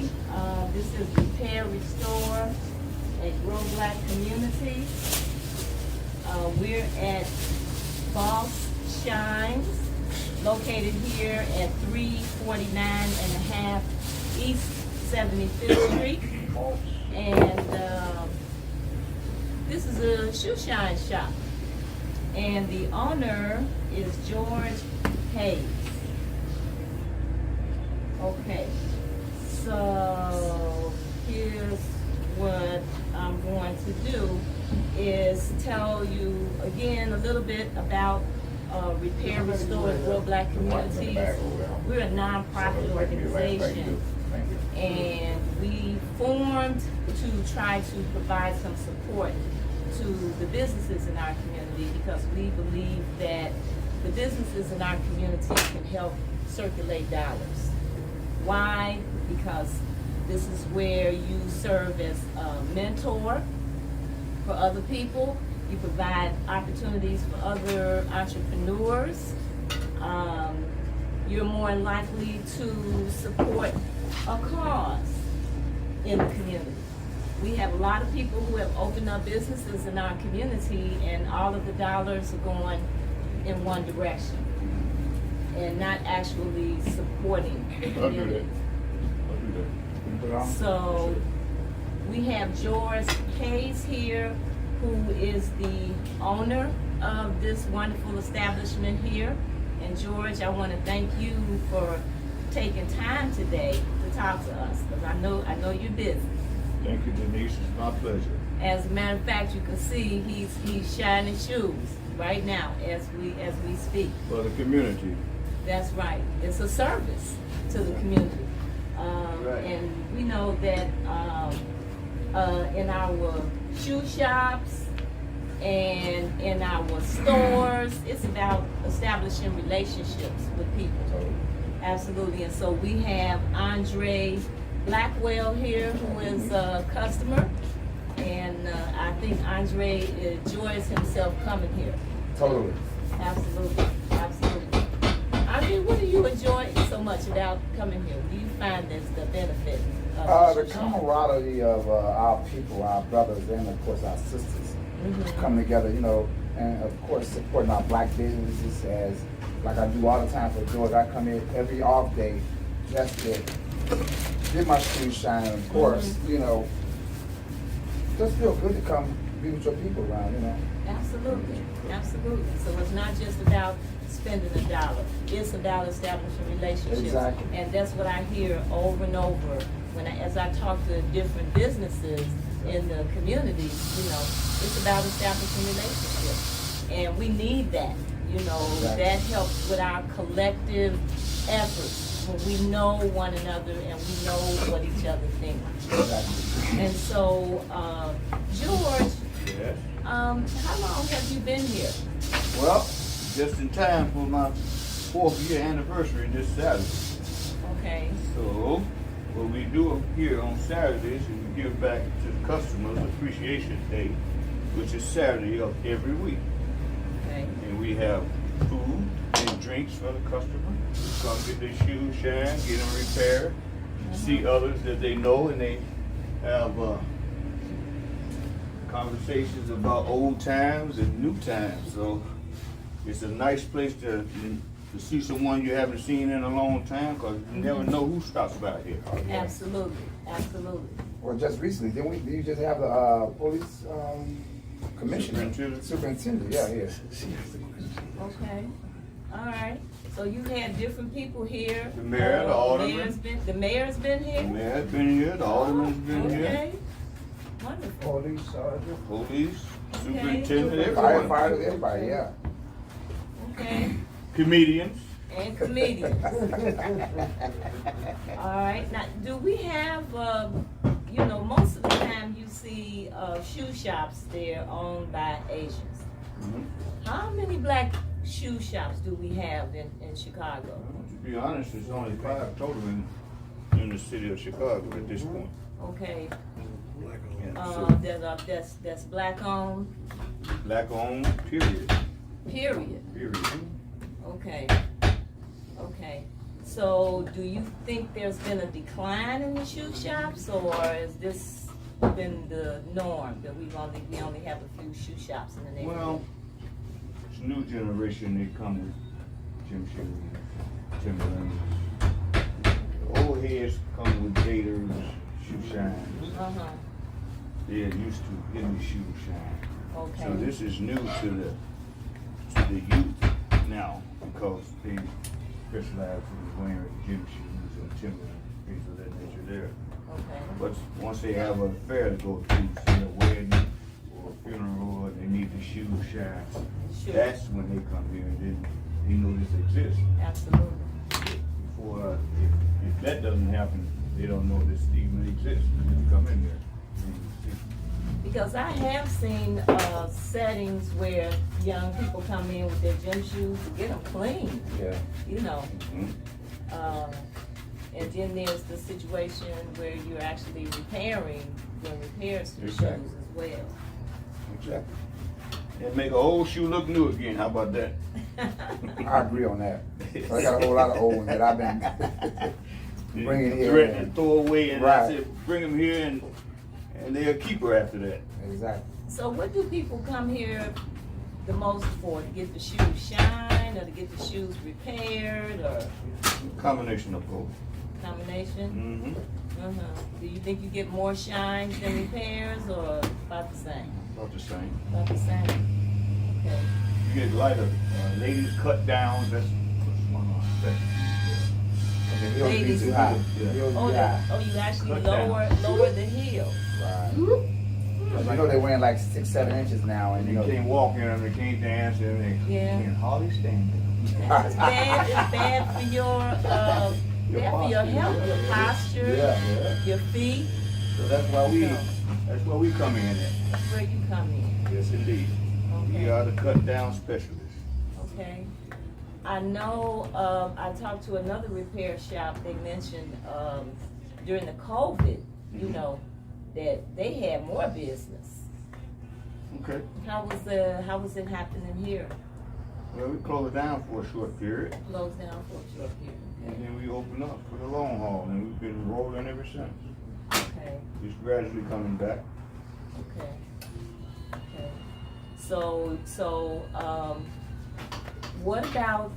today. This is Repair Restore at Grow Black Community. We're at Boss Shines, located here at 349 and a half East 75th Street. And this is a shoe shine shop. And the owner is George Hayes. Okay, so here's what I'm going to do is tell you again a little bit about Repair, Restore, and Grow Black Communities. We're a nonprofit organization, and we formed to try to provide some support to the businesses in our community, because we believe that the businesses in our community can help circulate dollars. Why? Because this is where you serve as a mentor for other people. You provide opportunities for other entrepreneurs. You're more likely to support a cause in the community. We have a lot of people who have opened up businesses in our community, and all of the dollars are going in one direction and not actually supporting the community. So we have George Hayes here, who is the owner of this wonderful establishment here. And George, I want to thank you for taking time today to talk to us, because I know you're busy. Thank you, Denise. It's my pleasure. As a matter of fact, you can see he's shining shoes right now as we speak. For the community. That's right. It's a service to the community. Right. And we know that in our shoe shops and in our stores, it's about establishing relationships with people. Absolutely. And so we have Andre Blackwell here, who is a customer. And I think Andre enjoys himself coming here. Totally. Absolutely. Absolutely. Andre, what do you enjoy so much about coming here? What do you find is the benefit of The camaraderie of our people, our brothers, and of course our sisters come together, you know, and of course supporting our black businesses, as like I do all the time for George. I come in every off day just to get my shoes shine. Of course, you know, just feel good to come be with your people around, you know. Absolutely, absolutely. So it's not just about spending a dollar. It's about establishing relationships. Exactly. And that's what I hear over and over as I talk to different businesses in the community. You know, it's about establishing relationships, and we need that. You know, Exactly. that helps with our collective efforts when we know one another and we know what each other think. Exactly. And so, George, Yes. how long have you been here? Well, just in time for my 4th year anniversary this Saturday. Okay. So, what we do here on Saturdays is we give back to the customers Appreciation Day, which is Saturday of every week. Okay. And we have food and drinks for the customer. Come get their shoes shine, get them repaired, see others that they know, and they have conversations about old times and new times. So it's a nice place to see someone you haven't seen in a long time, because you never know who stops by here. Absolutely. Absolutely. Well, just recently, didn't you just have the police commissioner? Superintendent, yeah. Okay. All right. So you had different people here. The mayor, the alderman. The mayor's been The here? mayor's been here, the alderman's been here, Okay. Wonderful. Police sergeant, police, Okay. superintendent, everyone. firefighters, everybody, yeah. Okay. Comedians. And comedians. All right. Now, do we have, most of the time you see shoe shops, they're owned by Asians. How many black shoe shops do we have in Chicago? To be honest, there's only 5 total in the city of Chicago at this point. Okay. Yeah, so That's black owned, black owned, period. period. Period. Okay. Okay. So do you think there's been a decline in the shoe shops, or is this been the norm that we only have a few shoe shops in the neighborhood? Well, this new generation, they come with gym shoes, Timberlands. The old heads come with Gators, shoe shines. Uh-huh, They're used to getting the shoe shine. okay. So this is new to the youth now, because they specialize in wearing gym shoes and Timberlands, things of that nature there. Okay, But once they have a fair to go to, say a wedding or a funeral, or they need the shoe shine, sure, that's when they come here and then they know this exists. absolutely. Before, if that doesn't happen, they don't know this even exists. When you come in there, you see. Because I have seen settings where young people come in with their gym shoes to get them clean, Yeah. you know. Mhm. And then there's the situation where you're actually repairing, doing repairs to the shoes Exactly. as well. Exactly. And make a old shoe look new again. How about that? I agree on that. So I got a whole lot of old ones that I've been bringing here. Threaten and throw away, and I Right. said, bring them here, and they'll keep her after that. Exactly. So what do people come here the most for? To get the shoes shine, or to get the shoes repaired, or Combination of both. combination? Mm-hmm. Do you think you get more shines than repairs, or about the same? About the same. About the same. Okay. You get lighter. Ladies cut down. That's one on second. And the heels Ladies- be too high. Yeah. The heels Oh, be high. you actually Cut down. lower the heel. Right. 'Cause I know they're wearing like 6-7 inches now, and And you they know. can't walk in them. They can't dance, and they Yeah. can't hardly stand. It's bad for your bad for your health, your posture, Yeah. your feet. So that's why we come in at. That's where you come in. Yes, indeed. We Okay. are the cut down specialists. Okay. I know, I talked to another repair shop, they mentioned, during the COVID, you Mhm. know, that they had more business. Okay. How was it happening here? Well, we closed down for a short period, Closed down for a short period. and then we opened up for the long haul, and we've been rolling ever since. Okay, It's gradually coming back. okay, okay. So, what about,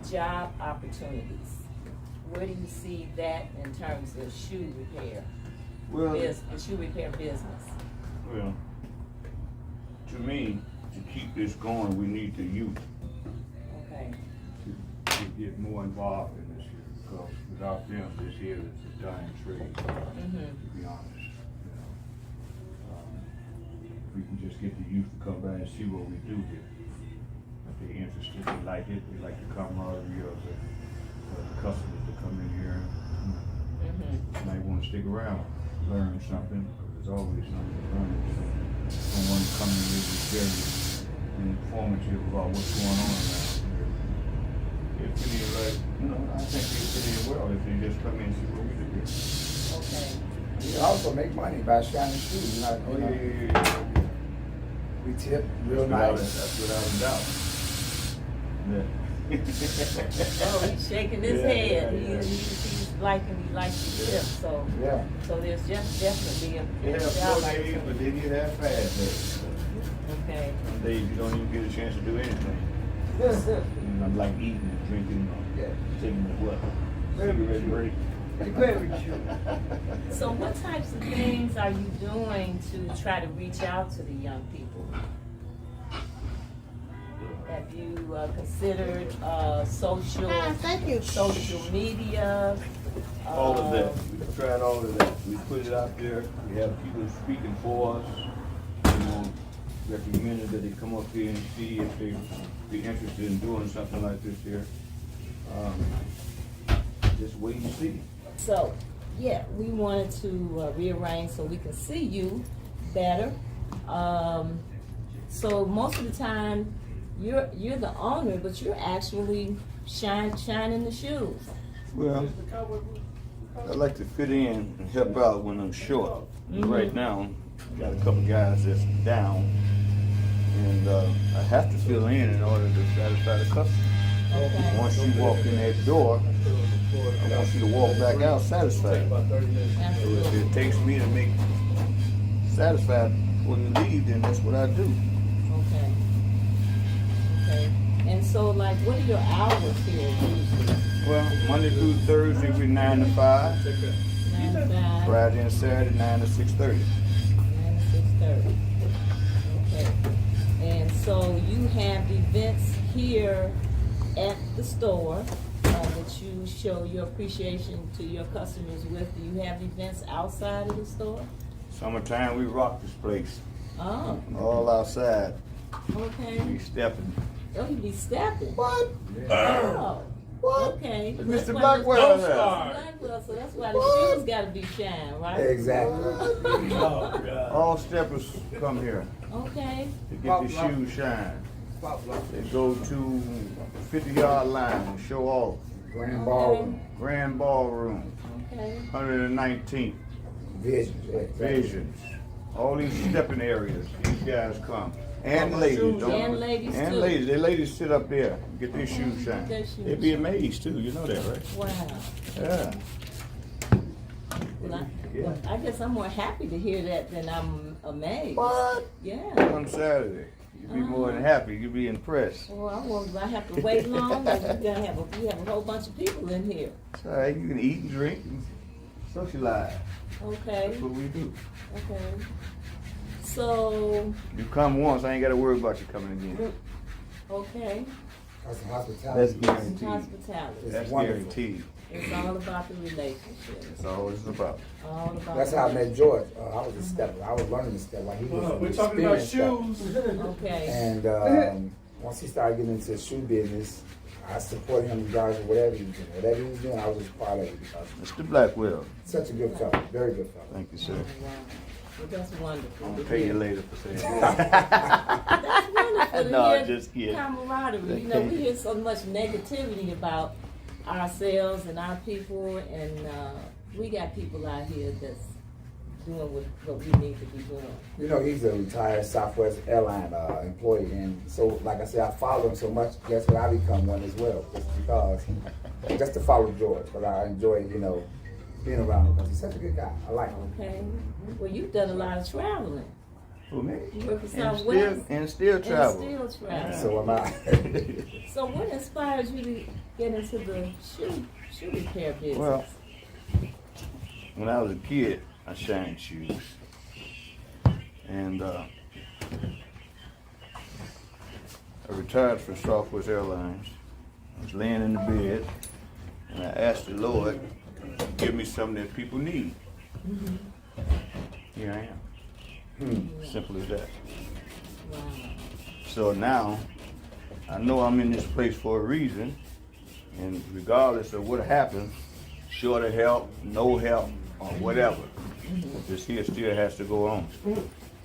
job opportunities? Where do you see that in terms of shoe repair? Well, The shoe repair business? well, to me, to keep this going, we need the youth Okay, to get more involved in this here, because without them, this here is a dying trade, to be honest. You know. If we can just get the youth to come by and see what we do here. If they're interested, they like it, they like the camaraderie of the customers that come in here. Might want to stick around, learn something, because there's always something to learn. Someone coming in is very informative about what's going on around here. If any, like, you know, I think they fit in well if they just come in and see what we do here. okay. You can also make money by shining shoes. You know, Oh, yeah. we tip real Without nice. That's without a doubt. Yeah. Oh, he's shaking his Yeah, head. yeah, yeah. He's liking the tip, so, Yeah. so there's just definitely They a have job slow days, but opportunity. they need to have fast days. Okay, Some days you don't even get a chance to do anything. You know, like eating and drinking or taking a what? Cigarette break. so what types of things are you doing to try to reach out to the young people? Have you considered social media? All of that. We've tried all of that. We put it out there. We have people speaking for us. You know, recommended that they come up here and see if they be interested in doing something like this here. Just wait and see. So, yeah, we wanted to rearrange so we can see you better. So most of the time, you're the owner, but you're actually shining the shoes. Well, I like to fit in and help out when I'm short. Right now, got a couple guys that's down, and I have to fill in order to satisfy the customer. Okay. Once you walk in that door, I want you to walk back out satisfied. Absolutely. If it takes me to make satisfied when you leave, then that's what I do. Okay. Okay. And so, like, what are your hours here usually? Well, Monday through Thursday, we 9 to 5. 9 to 5. Friday and Saturday, 9 to 6:30. 9 to 6:30. Okay. And so you have events here at the store that you show your appreciation to your customers with. Do you have events outside of the store? Summertime, we rock this place. Oh, All outside. okay. We stepping. Oh, you be stepping. What? Oh, What? okay. Mr. That's why Blackwell the- there. Blackwell, so that's why the shoes gotta be shined, right? Exactly. All steppers come here Okay. to get their shoes shined. They go to 50-yard line and show off. Grand ballroom, Grand Ballroom, Okay. 119th, visions, yeah, exactly. Visions. All these stepping areas, these guys come. And ladies, don't And ladies, And too. ladies. The ladies sit up there, get their shoes Their shined. shoes They'd be shined. amazed too, you know that, right? Wow. Yeah. Well, Yeah. well, I guess I'm more happy to hear that than I'm amazed. What? Yeah. On Saturday, you'd be more than happy, you'd be impressed. Well, I wonder, do I have to wait long? Or you have a whole bunch of people in here. It's all right, you can eat and drink and socialize. Okay. That's what we do. Okay. So, You come once, I ain't gotta worry about you coming again. okay. That's That's hospitality. guaranteed. Hospitality. That's wonderful. guaranteed. It's all about the relationship. That's all it's about. All about. That's how I met George. I was a stepper. I was learning to step while he was an We're talking about experienced stepper. shoes. Okay. And once he started getting into the shoe business, I supported him regardless of whatever he was doing. Whatever he was doing, I was just part of it because Mr. Blackwell, such a good fellow, very good fellow. thank you, sir. Wow. Well, that's wonderful. I'm to gonna pay you hear. later for saying that. That's wonderful to No, hear just kidding. camaraderie. You know, we hear so much negativity about ourselves and our people, and we got people out here that's doing what we need to be doing. You know, he's a retired Southwest Airline employee, and so, like I said, I follow him so much. Guess what? I become one as well, just to follow George, because I enjoy, you know, being around him because he's such a good guy. I like him. Okay. Well, you've done a lot of traveling. Who, me? You work for And Southwest. still travel. And still travel. So am I. So what inspired you to get into the shoe repair business? Well, when I was a kid, I shined shoes. And I retired from Southwest Airlines. I was laying in the bed, and I asked the Lord, give me something that people need. Here I am. Simple as that. Wow. So now, I know I'm in this place for a reason, and regardless of what happens, short of help, no help, or whatever, this here still has to go on,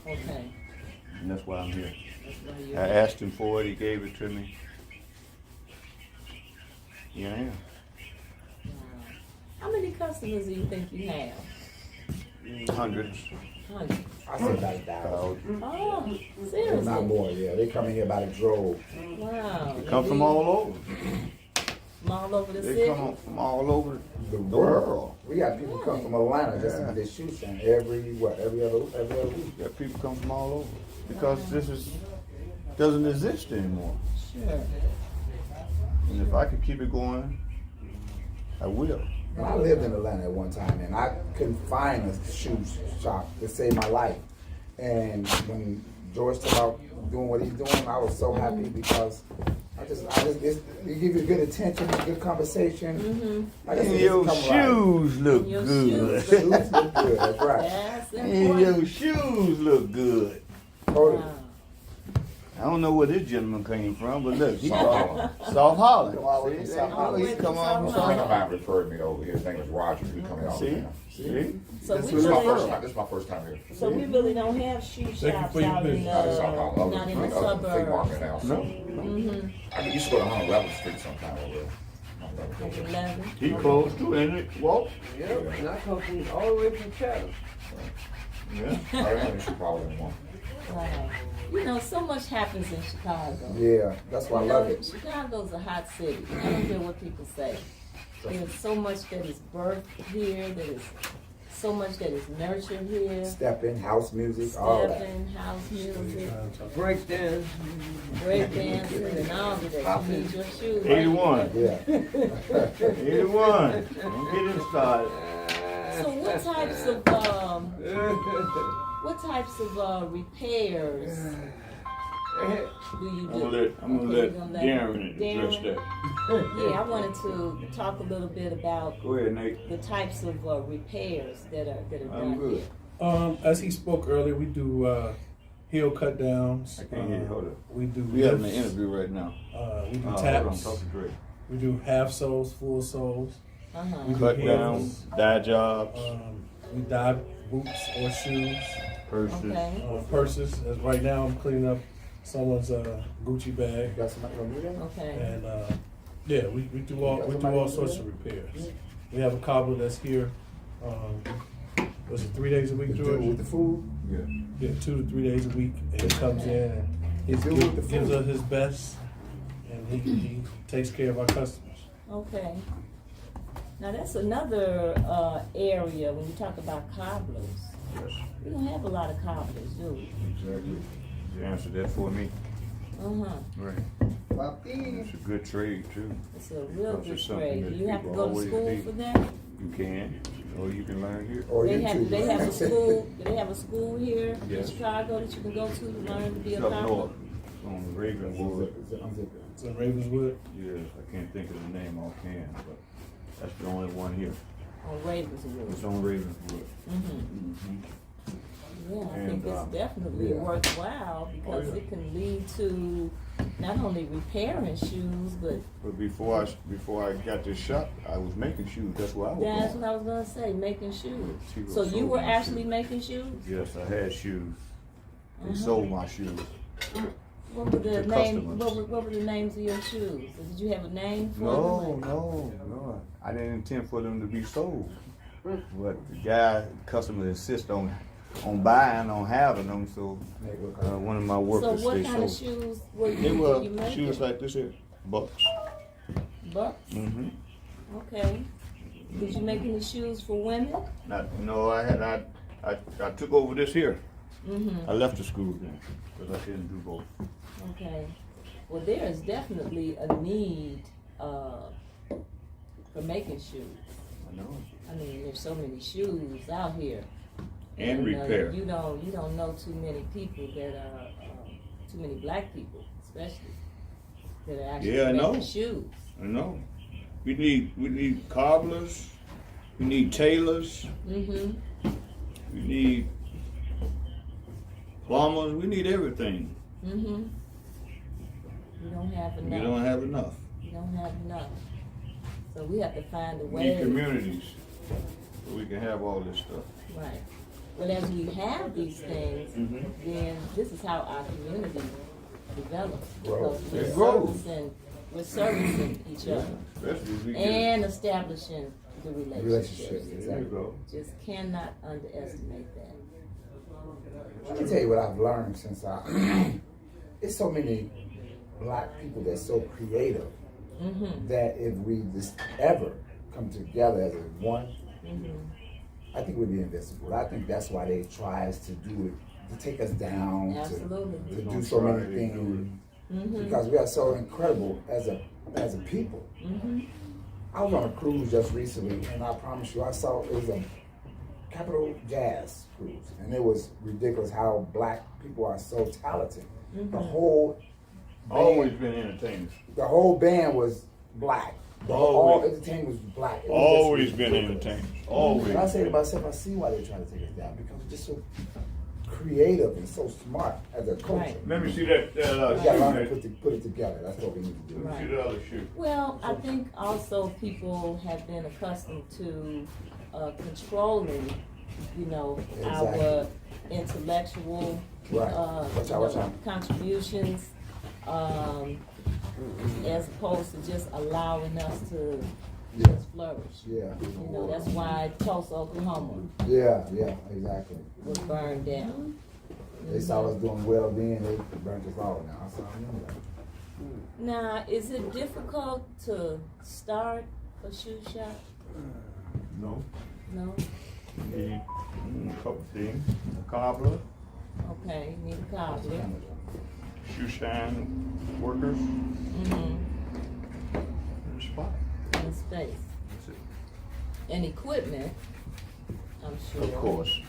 Okay. and that's why I'm here. That's why you're I asked him for it, he gave it to me. Here I am. Wow. How many customers do you think you have? Hundreds, Hundreds. I say about 1,000. thousands. Oh, If seriously? not more, yeah. They come in here by the drove. Wow. They come from all over. From all over the They city? come from all over The the world. We got people come from Atlanta just to get their shoes shined every other week. Yeah, people come from all over because doesn't exist anymore. Sure. And if I could keep it going, I will. And I lived in Atlanta at one time, and I couldn't find a shoe shop to save my life. And when George talked about doing what he's doing, I was so happy because it give you good attention, good conversation. Like I said, And it's your a camaraderie. shoes look Your good. shoes Shoes look good, that's right. That's And important. your shoes look good. Totally. Wow. I don't know where this gentleman came from, but look, he's South Holland. South Holland. Come all the way from See, South Holland. he come on from A South friend of Holland. mine referred me over here. His name is Roger. He coming out See, here. see. So This we was This is my really, first time. This is my first time here. so we really don't have shoe shops for your out in business. Not in South Holland. not in the Flea market suburbs. now. So. No, I used to go to 111th Street sometime over there. 11. he closed too, ain't it? Walt? Yep, and I come from all the way from Chatham. Yeah. I remember she probably one. Wow. You know, so much happens in Chicago. Yeah, that's why I You love know, it. Chicago's a hot city. I don't care what people say. There's so much that is birthed here, that is so much that is nurtured here. Stepping, house music, all that. Stepping, house music, Break dance. break dancing, and all of that. You need your shoes. 81. Yeah. 81. Don't get him started. So what types of repairs do you do? I'm gonna Okay, let you're gonna let Darren address Darren? that. Yeah, I wanted to talk a little bit about Go ahead, Nate. the types of repairs that are I'm done good. here. As he spoke earlier, we do heel cut downs. I can't hear you. Hold up. We do We having an lifts. interview right now. We do Hold on, taps. talk to Dre. We do half soles, full soles. Uh-huh. We do Cut heels. downs, dye jobs, We dye boots or shoes. purses. Okay. Purses. As right now, I'm cleaning up someone's Gucci bag. You got somebody gonna do that? Okay. And yeah, we do all sorts of repairs. We have a cobbler that's here. Was it 3 days a week, The dude George? with the food? Yeah. Yeah, 2 to 3 days a week, and he comes in and he Dude with the gives food. us his best, and he takes care of our customers. Okay. Now that's another area when you talk about cobblers. Yes. We don't have a lot of cobblers, do we? Exactly. You answered that for me. Uh-huh. Right. It's a good trade too. It's a real Because good it's something trade. that Do you have to people go to always school need. for that? You can, or you can learn here. Or They you have, too. do they have a school, do they have a school here in Yes. Chicago that you can go to learn to be a It's up cobbler? north, on Ravenwood. It's in Ravenswood. Yes, I can't think of the name offhand, but that's the only one here. On Ravenswood. It's on Ravenswood. Mm-hmm. Yeah, I And, think it's definitely yeah. worthwhile because yeah. it can lead to not only repairing shoes, but But before I got this shop, I was making shoes. That's where I was that's going. what I was gonna say, making shoes. She was So you sold were my actually shoes. making shoes? Yes, I had shoes. They sold my shoes. What were the To name? customers. What were the names of your shoes? Did you have a name for them? No. I didn't intend for them to be sold. But the customer insist on buying, on having them. So one of my So workers what they kind of sold. shoes were They you were making? shoes like this here, Bucks. Bucks? Mm-hmm. Okay. Did you make any shoes for women? I took over this here. Mm-hmm. I left the school then because I couldn't do both. Okay. Well, there is definitely a need for making shoes. I know. I mean, there's so many shoes out here. And repair. You don't know too many people that are too many black people, especially that are actually Yeah, I making know. shoes. I know. We need cobblers. We need tailors. Mm-hmm. We need plumbers. We need everything. Mm-hmm. You don't have We enough. don't have enough. You don't have enough. So we have to find a We need way. communities so we can have all this stuff. Right. Well, as we have these things, Mm-hmm. then this is how our community develops. Grows. Because It grows. we're servicing each other Especially if we get. and establishing the relationships. Relationships, There you exactly. go. Just cannot underestimate that. Let me tell you what I've learned since it's so many black people that's so creative Mm-hmm. that if we just ever come together as a one, Mm-hmm. I think we'd be invincible. I think that's why they tries to do it, to take us down, Absolutely. to They do don't so try, many they do things, Mm-hmm. because we are so incredible as a people. Mm-hmm. I was on a cruise just recently, and I promise you, I saw it was a Capital Jazz cruise, and it was ridiculous how black people are so talented. The whole Always band, been entertainers. the whole band was black. All Always. entertainment was black. It was Always just been ridiculous. entertainers. Always. And I say to myself, I see why they're trying to take us down, because we're just so creative and so smart as a culture. Right. Let me see that. We gotta learn to Shoe. put it together. That's what we need to do. Let me see the other shoe. Well, I think also people have been accustomed to controlling, our Exactly. intellectual Right. Watch out. contributions, as opposed to just allowing us to Yeah. just flourish. Yeah. That's why Tulsa, Oklahoma Yeah, exactly. was burned down. They saw us doing well then, they burnt us all now. I saw them. Now, is it difficult to start for shoe shop? No, No? you need a couple things, a cobbler, Okay, you need a cobbler. shoe shine workers, Mm-hmm. and a spot. And space. That's it. And equipment, I'm sure. Of course,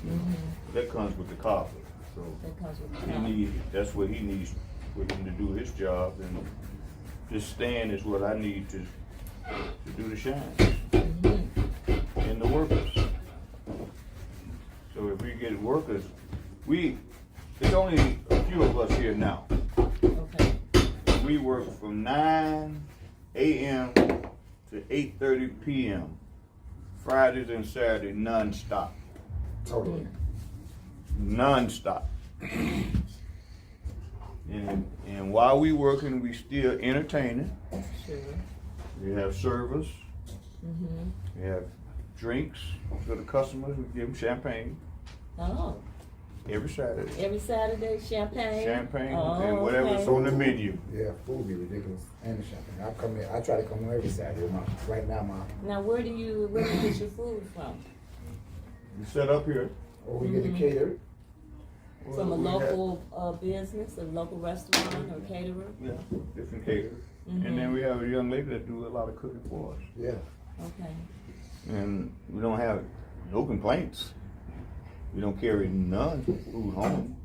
Mm-hmm. that comes with the cobbler, so That comes with the he cobbler. need, that's what he needs for him to do his job, and this stand is what I need to do the shine, Mm-hmm. and the workers. So if we get workers, there's only a few of us here now. Okay. We work from 9 a.m. to 8:30 p.m. Fridays and Saturdays, non-stop. Totally. Non-stop. And while we working, we still entertaining. Sure. We have servers. Mm-hmm. We have drinks for the customers. We give them champagne Oh, every Saturday. every Saturday, champagne? Champagne Oh, and whatever's okay. on the menu. Yeah, food be ridiculous. And the champagne. I come here. I try to come here every Saturday. Right now, Now, where do you get your food from? We set up here. or we get it catered. From a We have- local business, a local restaurant or caterer? Yeah, different caterers. Mhm. And then we have a young lady that do a lot of cooking for us. Yeah. Okay. And we don't have no complaints. We don't carry none food home.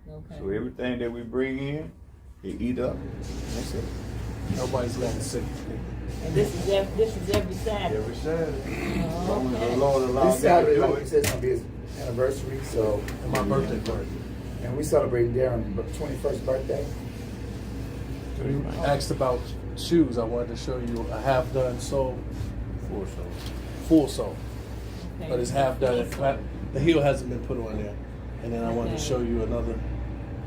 Okay. So everything that we bring in, they eat up. That's it. Nobody's letting sick. And this is every Saturday? Every Saturday. As Oh, long as the okay. Lord allows This me to Saturday, do like you it. said, it's gonna be his anniversary. So, And my birthday party. and we celebrating Darren's 21st birthday. You asked about shoes. I wanted to show you a half done sole, For so. full sole, Okay. but it's half done. So- The heel hasn't been put on there. And then I wanted to Okay. show you another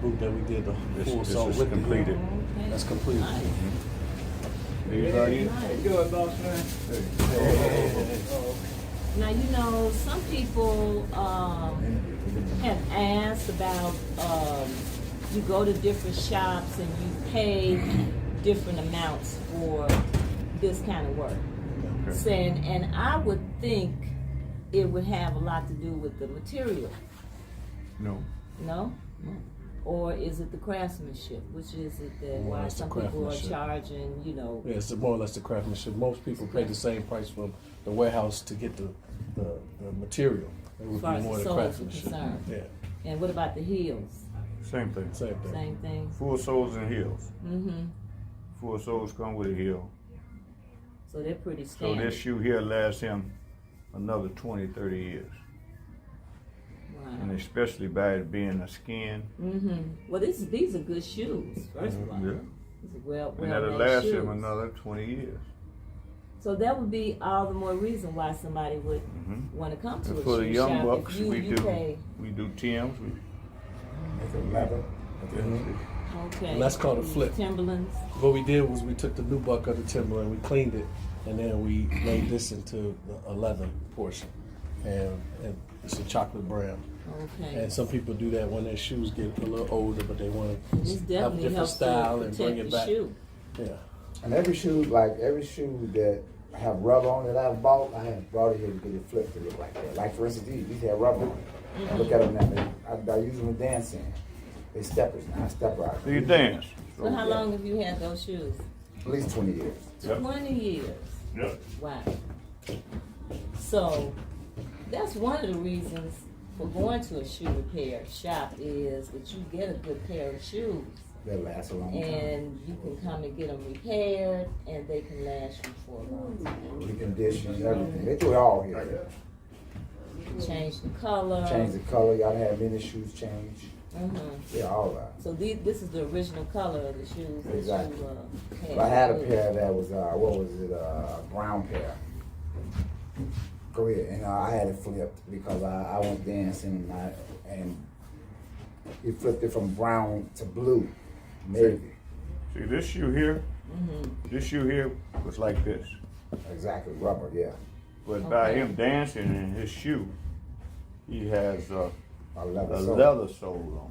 boot that we did the full This sole is with the completed. heel. Okay. That's completed. Nice. These are you? Nice. Good, boss man. Now, you know, some people have asked about, you go to different shops and you pay different amounts for this kind of work. Okay. Saying, and I would think it would have a lot to do with the material, No. no? Or is it the craftsmanship? Which is it that Well, why it's the some people are craftsmanship. charging, you know? Yeah, it's more or less the craftsmanship. Most people pay the same price from the warehouse to get the material. It would As far be as more the the soles are craftsmanship. concerned. Yeah, And what about the heels? Same thing. same thing. Same thing? Full soles and heels. Mm-hmm. Full soles come with a heel. So they're pretty So standard. this shoe here lasts him another 20, 30 years. And Wow. especially by it being a skin. Mm-hmm. Well, these are good shoes, first of all. Yeah. These are well And that'll made last shoes. him another 20 years. So that would be all the more reason why somebody would Mhm. want to come to And a for the shoe young shop. bucks, If you, we you do pay. Timbs. It's a leather. Okay. And that's called a flip. Timberlands. What we did was we took the new buck of the Timberland, we cleaned it, and then we made this into a leather portion. And it's a chocolate brown. Okay. And some people do that when their shoes get a little older, but they want And to this have a definitely different helps style to and bring protect it the back. shoe. Yeah. And every shoe that have rubber on it I've bought, I have brought it here to get it flipped to look like that. Like for instance, these have rubber. And look at them now. I use them with dancing. They steppers now. I stepper out. So you dance. So how long have you had those shoes? At least 20 years. Yep. 20 years. Yep. Wow. So that's one of the reasons for going to a shoe repair shop is that you get a good pair of shoes They last a long time. and you can come and get them repaired and they can last you for a long time. Recondition, everything. They do it all here. Change the color. Change the color. Y'all have many shoes change. Mhm. Yeah, all that. So this is the original color of the shoes that Exactly. you had. But I had a pair that was what was it? A brown pair. Go ahead, and I had it flipped because I went dancing and he flipped it from brown to blue, navy. See this shoe here? Mhm. This shoe here was like this. Exactly, rubber, yeah. But by Okay. him dancing in his shoe, he has A leather a sole. leather sole on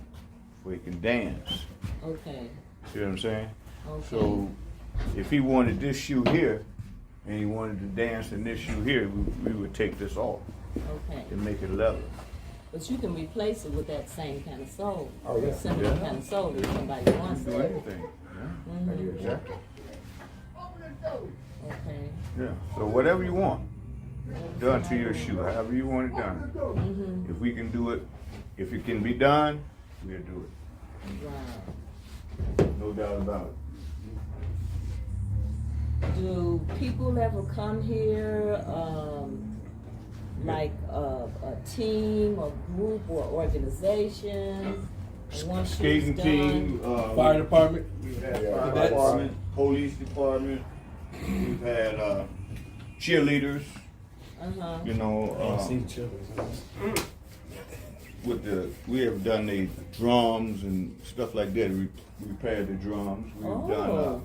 so he can dance. Okay. See what I'm saying? Okay. So if he wanted this shoe here, and he wanted to dance in this shoe here, we would take this off Okay. and make it leather. But you can replace it with that same kind of sole. Oh, yeah. Similar Yeah. kind of sole if somebody wants Do it. anything. Thank you, Yeah. exactly. Okay. Yeah. So whatever you want done to your shoe, however you want it done. Mm-hmm. If we can do it, if it can be done, we'll do it. Wow. No doubt about it. Do people ever come here, like a team, a group, or organization? And once shoe's Skating done, team, Fire department. we've had Yeah, fire cadets. department, police department, we've had cheerleaders, uh-huh. you know, See children. we have done the drums and stuff like that, repaired the drums. Oh.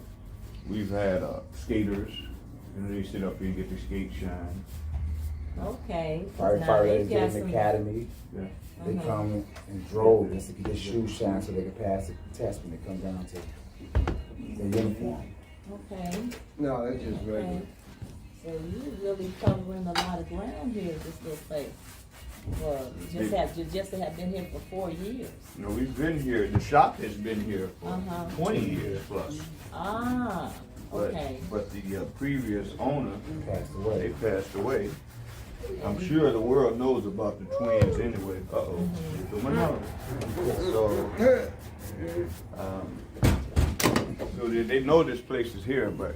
We've had skaters, you know, they sit up here and get the skate shine. Okay. Fire Now firefighters they've got in the some- academy. Yeah. They Uh-huh. come in droves just to get their shoes shine so they can pass the test when they come down to their uniform. Okay. No, that's just Okay. regular. So you're really covering a lot of ground here at this little place. Well, you just have been here for 4 years. You know, we've been here, the shop has been here for Uh-huh. 20 years plus. Ah, But, okay. but the previous owner, Passed they away. passed away. I'm sure the world knows about the twins anyway. Uh-oh. They're coming out. So, so they know this place is here, but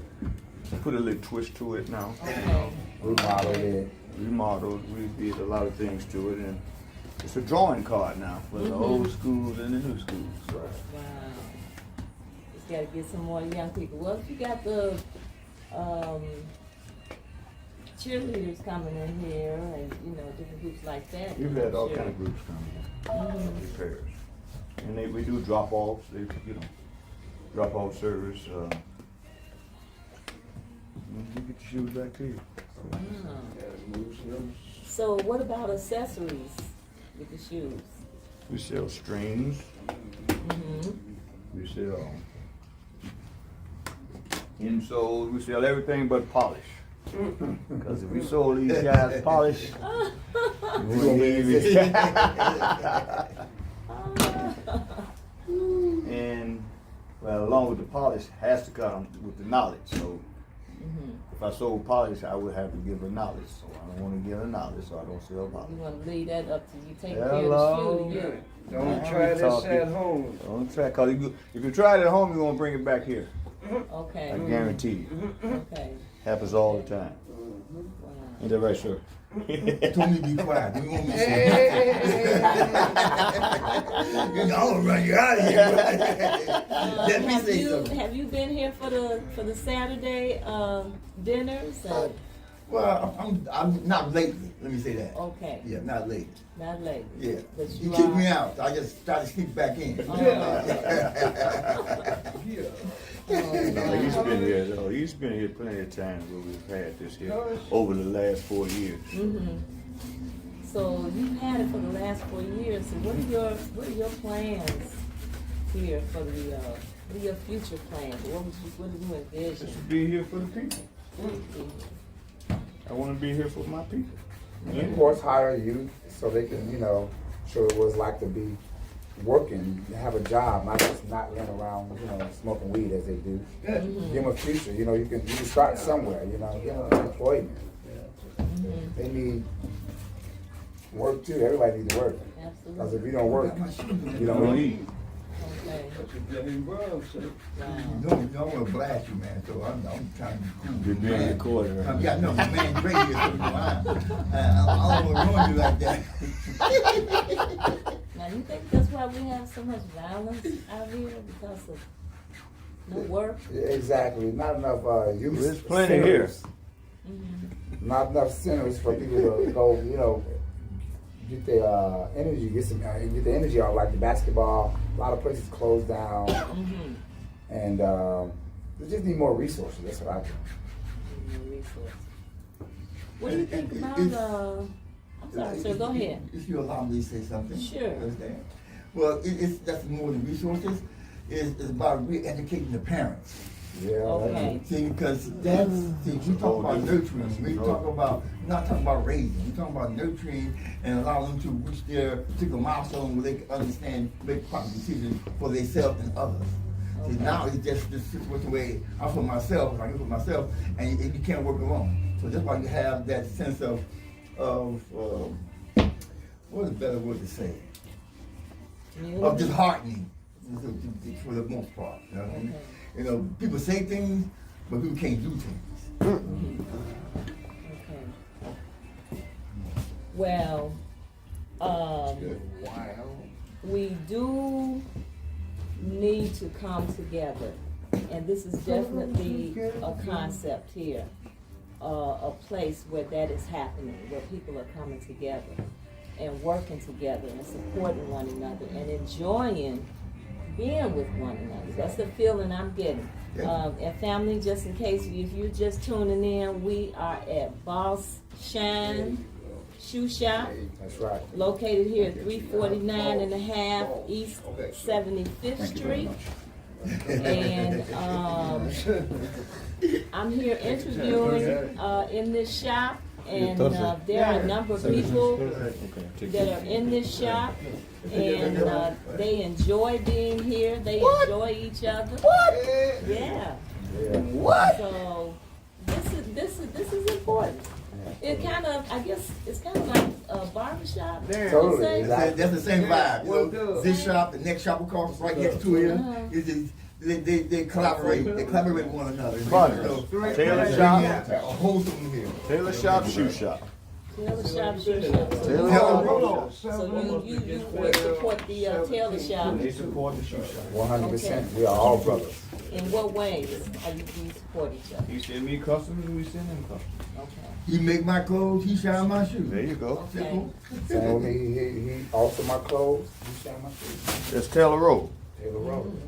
put a little twist to it now. Okay. Remodeled it. Remodeled, we did a lot of things to it, and it's a drawing card now for the old schools and the new schools. So, Wow. Just gotta get some more young people. Well, if you got the cheerleaders coming in here and, you know, different groups like that. we've had all sure. kind of groups come in. Mhm. Repairs. And we do drop-offs, you know, drop-off service. You get the shoes back to you. Wow. So what about accessories with the shoes? We sell strings, Mm-hmm. we sell insoles, we sell everything but polish. Because if we sold these guys polish, we wouldn't leave it. And, well, along with the polish has to come with the knowledge. So if I sold polish, I would have to give her knowledge. So I don't want to give her knowledge, so I don't sell polish. You wanna leave that up to you, taking Hello. care of the shoe to you. Don't Now try we this talking. at home. Don't try, cause if you try it at home, you're gonna bring it back here. Okay, I guarantee you. okay. Happens all the time. Wow. Ain't that right, sir? Told me to be quiet. You want me to say you know, I'm gonna run you out of here. Let me say something. Have you been here for the Saturday dinners? Well, I'm not lately. Let me say that. Okay, Yeah, not lately. not lately. Yeah. But You you kicked me are. out. I just tried to sneak back in. Oh, No, he's wow. been here, though. He's been here plenty of times where we've had this here over the last 4 years. Mhm. So you've had it for the last 4 years. So what are your plans here for the what are your future plans? What do you envision? Just to be here for the people. I wanna be here for my people. And of course, hire youth so they can, you know, show what it's like to be working, have a job, not just not running around, you know, smoking weed as they do. Give them a future, you know, you can start somewhere, you know, give them employment. They need work too, everybody needs to work. Because if Absolutely. you don't work, you don't eat. Okay. What you getting wrong, sir? Wow. You know, I want to blast you, man. So I'm trying to be cool. You're being man. recorded, right? Yeah, no, my man Dre here, so you know, I don't want to ruin you like that. Now you think that's why we have so much violence out here because of no work? Exactly, not enough youth. There's plenty here. centers. Not enough centers for people to go, you know, get their energy, get the energy out. Like the basketball, a lot of places closed down, Mm-hmm. and they just need more resources. That's what I think. No resource. What do you think about I'm sorry, sir, go ahead. If you allow me to say something. Sure. Understand? Well, that's more than resources. It's about re-educating the parents. Yeah. Okay. See, because we talk about nurturing, we talk about, not talking about raising, we talking about nurturing and allowing them to reach their particular milestone where they can understand, make proper decisions for themselves and others. See, now it's just this situation where I for myself, I do for myself, and you can't work alone. So that's why you have that sense of what is a better word to say? Of disheartening, for the most part. You know what I mean? You know, people say things, but people can't do things. Okay. Well, we do need to come together, and this is definitely a concept here, a place where that is happening, where people are coming together and working together and supporting one another and enjoying being with one another. That's the feeling I'm getting. And family, just in case if you're just tuning in, we are at Boss Shine Shoe Shop, That's right. located here at 349 and a half East 75th Thank you very Street. much. And I'm here interviewing in this shop, and there are a number of people that are in this shop, and they enjoy being here. They enjoy each other. Yeah. So this is important. It kind of, I guess, it's kind of like a barbershop. Totally. Say. Exactly. That's the same vibe. You know, this shop, the next shop across right next to here, they collaborate. They collaborate with one another. Fun. Tailor Bring shop. in a wholesome here. Tailor shop, shoe shop. Tailor shop, shoe shop. Tailor shop. So you would support the tailor shop. They support the shoe shop. 100%. We are all brothers. In what ways do you support each other? He send me customers, we send him customers. Okay. He make my clothes, he shine my shoes. There you go. Okay. Same with me. He also my clothes. He shine my shoes. That's Taylor Road. Taylor Road.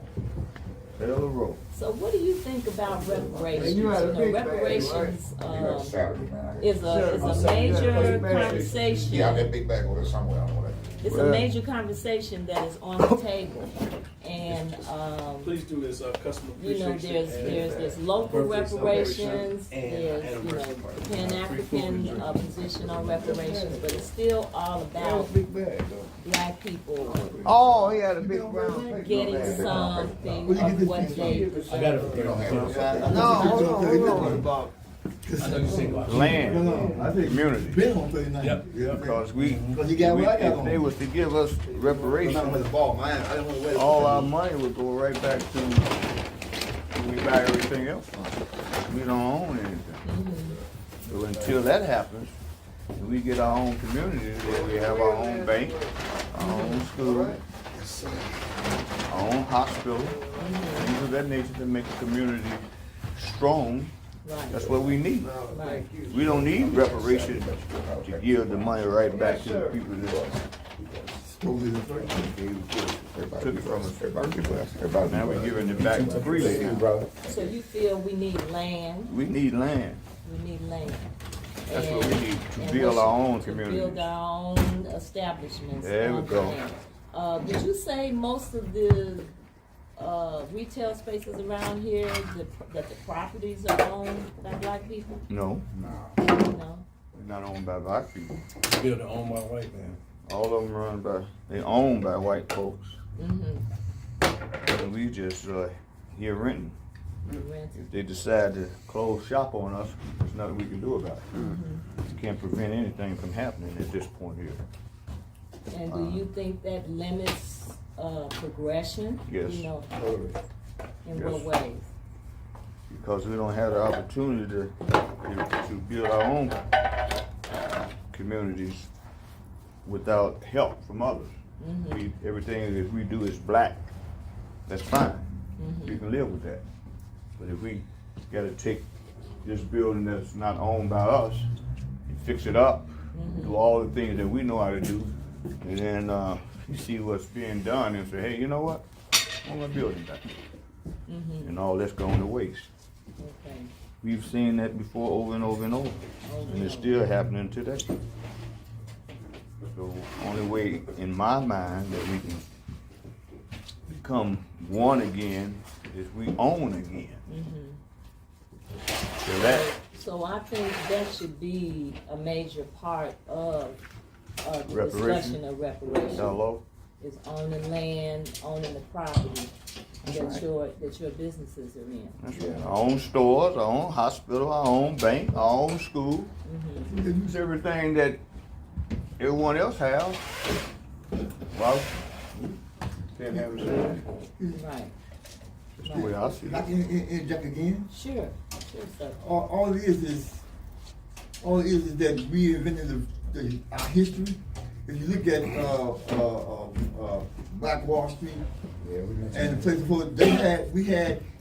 Taylor Road. So what do you think about reparations? You You had a know, big bag, reparations You got Saturday, man. is a major conversation. Yeah, that big bag over there somewhere, I know that. It's a major conversation that is on the table, and Please do this, customer you know, there's local reparations, and there's Pan-African position on reparations, but it's still all about black people Oh, he had a big brown. getting something of what they. I got it. You don't have No, hold on. Land, I think community. Ben on 39. Yep. Yeah. Because Because you got what I got if on. they was to give us I'm not with reparations, the ball, man. I don't want to wear all our money would go right back to we buy everything else. We don't own anything. So until that happens, and we get our own community, then we have our own bank, our own school, our own hospital, things of that nature to make the community strong. Right. That's what we need. Right. We don't need reparations to give the money right back to the people that Supposedly the first. took it from us. Everybody. Now we're giving it back freely. Thank you, brother. So you feel we need land, We need land. we need land. That's what we need to And build what our you- own to community. build our own establishments. There we on the go. land. Did you say most of the retail spaces around here, that the properties are owned by black people? No, No? we're not owned by black people. Building owned by white man. All of them they owned by white folks. Mm-hmm. And we just here renting. Rent. If they decide to close shop on us, there's nothing we can do about it. You can't prevent anything from happening at this point here. And do you think that limits progression? Yes. You know, Totally. in Yes. what ways? Because we don't have the opportunity to build our own communities without help from others. Everything that we do is black, that's fine. We can live with that. But if we gotta take this building that's not owned by us and fix it up, do all the things that we know how to do, and then you see what's being done and say, hey, you know what? I want my building back. And all that's going to waste. Okay. We've seen that before over and over and over, and it's still happening today. So only way, in my mind, that we can become one again is we own again. So that, So I think that should be a major part of the Reparation? discussion of reparation. hello? Is owning land, owning the property that right. your businesses are in. That's right. Our own stores, our own hospital, our own bank, our own school. We can use everything that everyone else has. Well, can't have it said. Right. That's the way I see I it. can interject again. Sure, sir. All it is that we invented our history. If you look at Black Wall Street Yeah, we mentioned and the that. places before,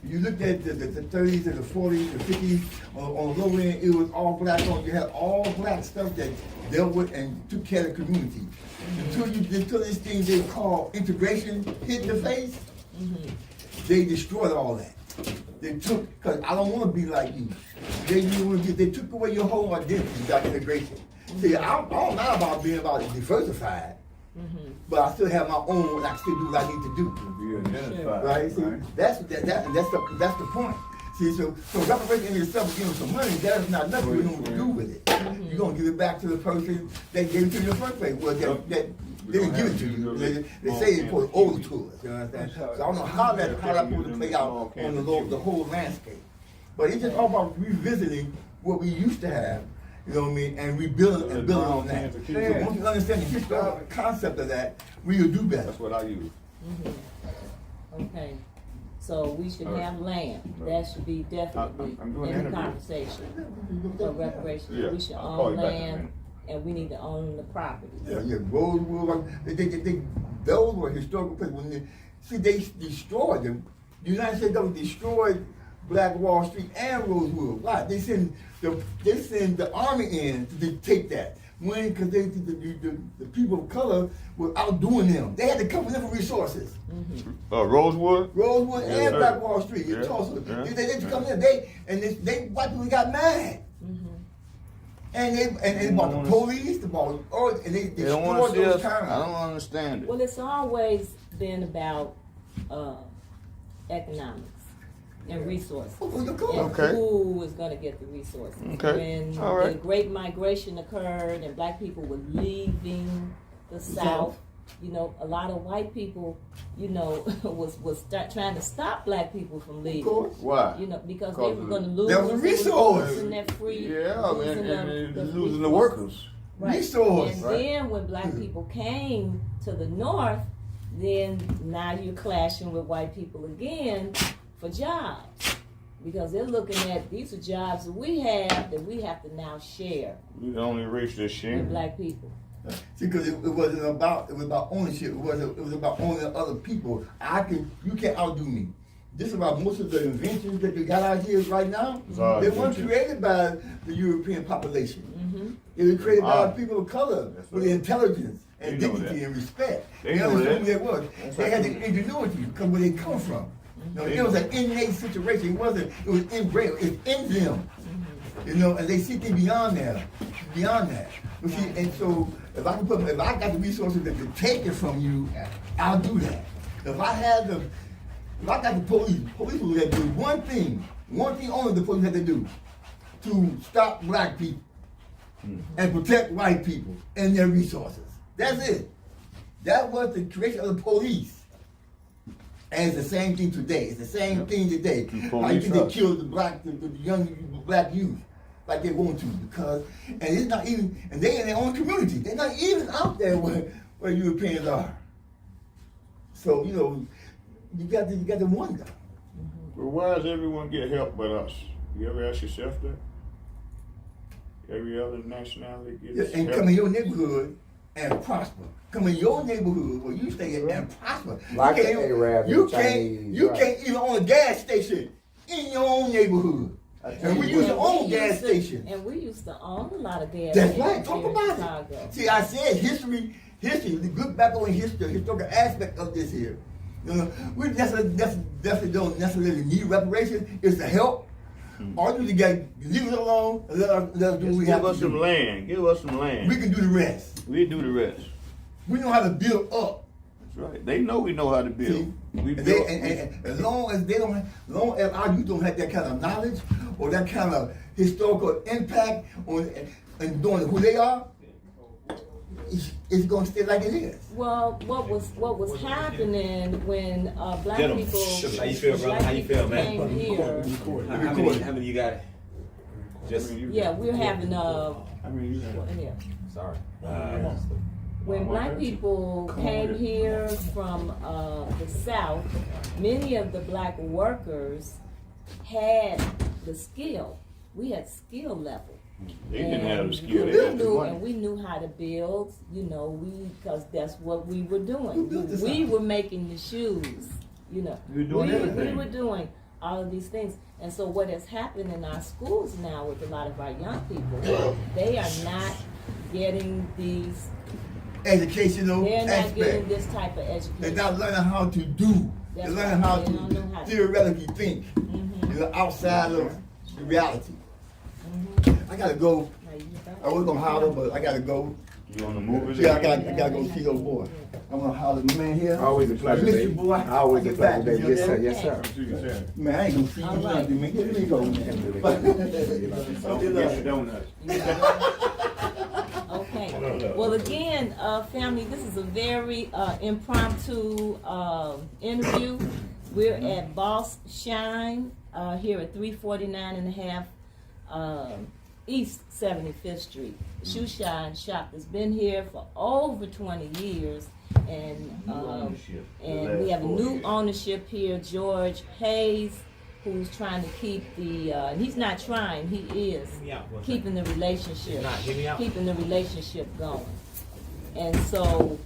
you looked at the 30s and the 40s, the 50s, on the low end, it was all black on. You had all black stuff that dealt with and took care of the community. Until this thing they call integration hit the face, they destroyed all that. They took, cause I don't wanna be like you. They took away your whole identity, that integration. See, I'm all not about being diversified, but I still have my own, and I still do what I need to do. Be identified, Right? See, that's the point. See, so reparation in itself, giving some money, that is not nothing. We don't do with it. You're gonna give it back to the person that gave it to you in the first place. Well, they didn't give it to you. They say it's supposed to owe it to us. You understand? So I don't know how that supposed to play out on the whole landscape. But it's just all about revisiting what we used to have. You know what I mean? And rebuilding and building on that. So once you understand the historical concept of that, we will do better. That's what I use. Okay, so we should have land, that should be definitely I'm doing in the interview. conversation for reparation. Yeah, We should I'll call own you back in a land, minute. and we need to own the property. Yeah, Rosewood, those were historical places. They destroyed them. The United States government destroyed Black Wall Street and Rosewood. Why? They send the army in to take that. When? Because the people of color were outdoing them. They had to come with different resources. Rosewood? Rosewood Yes, and sir. Black Wall Street in Yeah, Tulsa. yeah, They had to come in. They white people got mad. And they bought the police, and they They don't want destroyed to see those us. I towns. don't understand it. Well, it's always been about, economics and resources. And Okay. who is gonna get the resources. Okay. When All right. the Great Migration occurred and black people were leaving the South, you know, a lot of white people, you know, was trying to stop black people from leaving. course. Why? You know, because they Because were of going to lose. there was a they were resource. losing their free. Yeah, losing and losing the resources. workers. Right. Resource. And Right. then when black people came to the north, then now you're clashing with white people again for jobs. Because they're looking at, these are jobs that we have to now share We the only race that's with sharing. black people. See, because it was about ownership. It was about owning other people. You can't outdo me. This is about most of the inventions that they got out here right now. It's our They weren't invention. created by the European population. They were created by Ah. people of color That's with right. intelligence and They know dignity that. and respect. They know understood that. who they was. They had the ingenuity because where they come from. You know, They it was know. an innate situation. It was inbred. It's in them. You know, and they see things beyond that. But see, and so if I got the resources to take it from you, I'll do that. If I got the police will have to do one thing only the police had to do to stop black people and protect white people and their resources. That's it. That was the creation of the police. And it's the same thing today. It's the same thing today. To How you police think they us. killed the young black youth like they want to and it's not even, and they in their own community. They're not even out there where Europeans are. So, you know, you got to wonder. But why does everyone get help but us? You ever ask yourself that? Every other nationality gets And help. come in your neighborhood and prosper. Come in your neighborhood where you stay at and prosper. Like You the can't- Arab, you the can't, Chinese, you right. can't even own a gas station in your own neighborhood. And we used to own gas stations. And we used to own a lot of gas That's stations right. Talk here in about Chicago. it. See, I said history. Look back on history, historical aspect of this here. You know, we definitely don't necessarily need reparations. It's to help. All you got leave it alone and let us do what we Give have us to some do. land. Give us some land. We can do the rest. We do the rest. We know how to build up. That's right. They know we know how to build. See? We And, build. and as long as they don't, long as our youth don't have that kind of knowledge or that kind of historical impact on and doing who they are, it's gonna stay like it is. Well, what was happening when black Gentlemen, people how you feel, brother? How you feel, man? came here? How many you got? Just Yeah, we're having I mean, you yeah. sorry. When black people came here from the South, many of the black workers had the skill. We had skill level. they didn't have the skill. We They had the knew, money. and we knew how to build. because that's what we were doing. built this We house? were making the shoes. We were doing we everything. were doing all of these things. And so what has happened in our schools now with a lot of our young people, they are not getting these. Educational They're not getting aspect. this type of They're education. not learning how to do. They're That's learning right. how They don't know how to to. theoretically think. Outside of the reality. I gotta go. Now, you got- I was gonna holler, but I gotta go. You on the move? Yeah, I gotta go see those boys. I'm gonna holler at the man here. Always a pleasure, I miss baby. you, boy. Always a Get pleasure, back, baby. you Yes, know? sir. Yes, sir. See you Saturday. Man, I ain't gonna see you All right. nothing, man. Let me go, man. Don't forget your donuts. Okay. Well, again, family, this is a very impromptu interview. We're at Boss Shine here at 349 and a half East 75th Street. Shoe Shine shop has been here for over 20 years, and we have a new ownership here, George Hayes, who's trying to keep the. He's not trying; he is keeping the relationship, keeping the relationship going. And so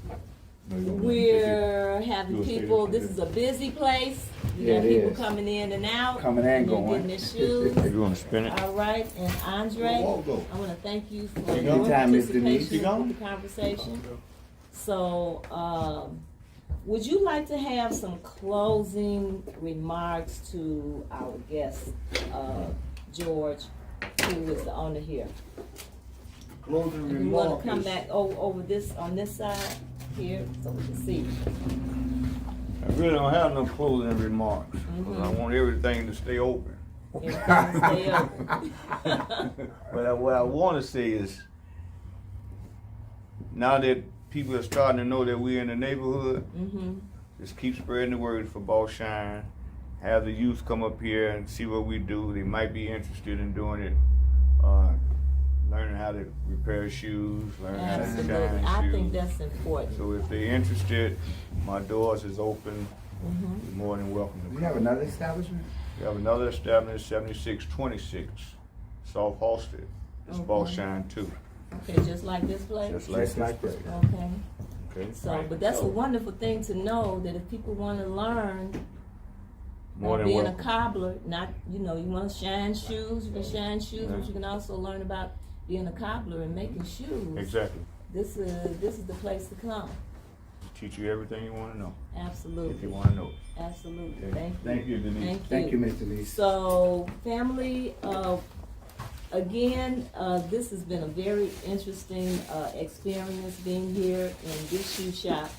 we're having people. This is a busy place. We Yeah, have it people is. coming in and out, Coming and they're going. getting their shoes. You want to spin it? All right, and Andre, I want to thank you for your Anytime, Miss Denise. participation in the conversation. So, would you like to have some closing remarks to our guest, George, who is the owner here? Closing You want remarks. to come back over this on this side here so we can see? I really don't have no closing remarks, 'cause I want everything to stay open. Everything stay open. But what I want to say is, now that people are starting to know that we're in the neighborhood, just keep spreading the word for Boss Shine. Have the youth come up here and see what we do. They might be interested in doing it, learning how to repair shoes, learning how to Absolutely, shine I shoes. think that's important. So if they're interested, my doors is open. You're more than welcome to You come. have another establishment? We have another establishment, 7626 South Halsted. It's Boss Shine too. Okay, just like this place? Just like Just like this. that. Okay. Okay. So, but that's a wonderful thing to know, that if people want to learn, More than being a welcome. cobbler, not, you want to shine shoes, you can shine shoes, but you can also learn about being a cobbler and making shoes. Exactly. This is the place to come. Teach you everything you want to know, if you Absolutely. want to know it. Absolutely. Okay. Thank you. Denise. Thank you. Thank you, Miss Denise. So, family, again, this has been a very interesting experience being here in this shoe shop.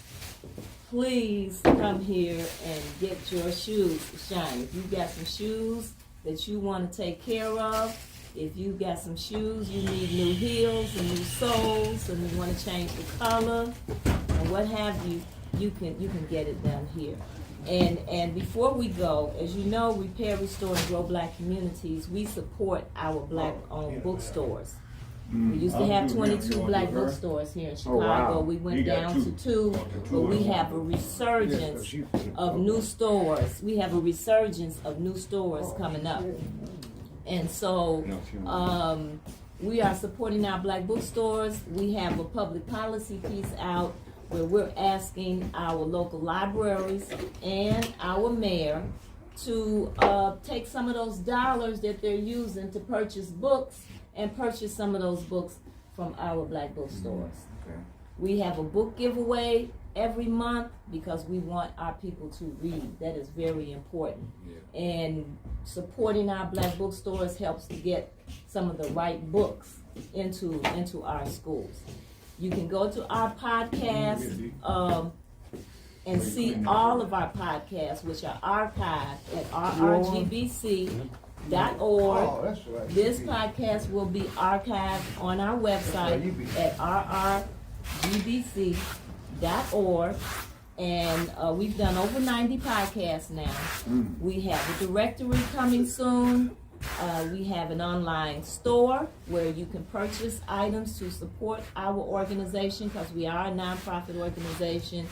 Please come here and get your shoes shine. If you've got some shoes that you want to take care of, if you've got some shoes, you need new heels and new soles, and you want to change the color and what have you, you can get it done here. And before we go, as you know, Repair, Restore, and Grow Black Communities, we support our black-owned bookstores. We used to have 22 black bookstores here in Chicago. wow. We You went got down to 2, but we have a resurgence of new stores. We have a resurgence of new stores coming up. And so, we are supporting our black bookstores. We have a public policy piece out where we're asking our local libraries and our mayor to take some of those dollars that they're using to purchase books and purchase some of those books from our black bookstores. Okay. We have a book giveaway every month because we want our people to read. That is very important. And supporting our black bookstores helps to get some of the right books into our schools. You can go to our podcast and see all of our podcasts, which are archived at rrgbc.org. Oh, that's right. This podcast will be archived on our website at rrgbc.org. And we've done over 90 podcasts now. We have a directory coming soon. We have an online store where you can purchase items to support our organization, because we are a nonprofit organization,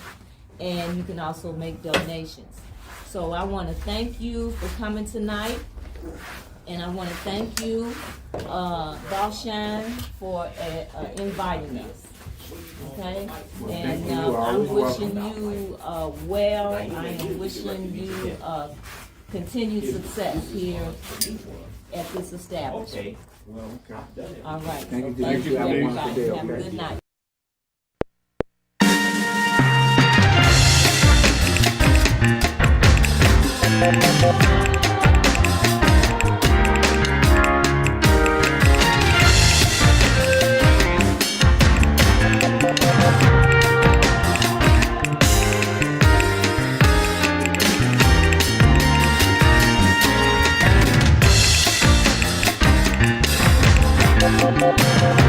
and you can also make donations. So I want to thank you for coming tonight, and I want to thank you, Balshan, for inviting us. Okay, and I'm wishing you well. I am wishing you continued success here at this establishment. All right. Thank you. Thank you, Have a everybody. wonderful day, Have a okay? good night. Thank you.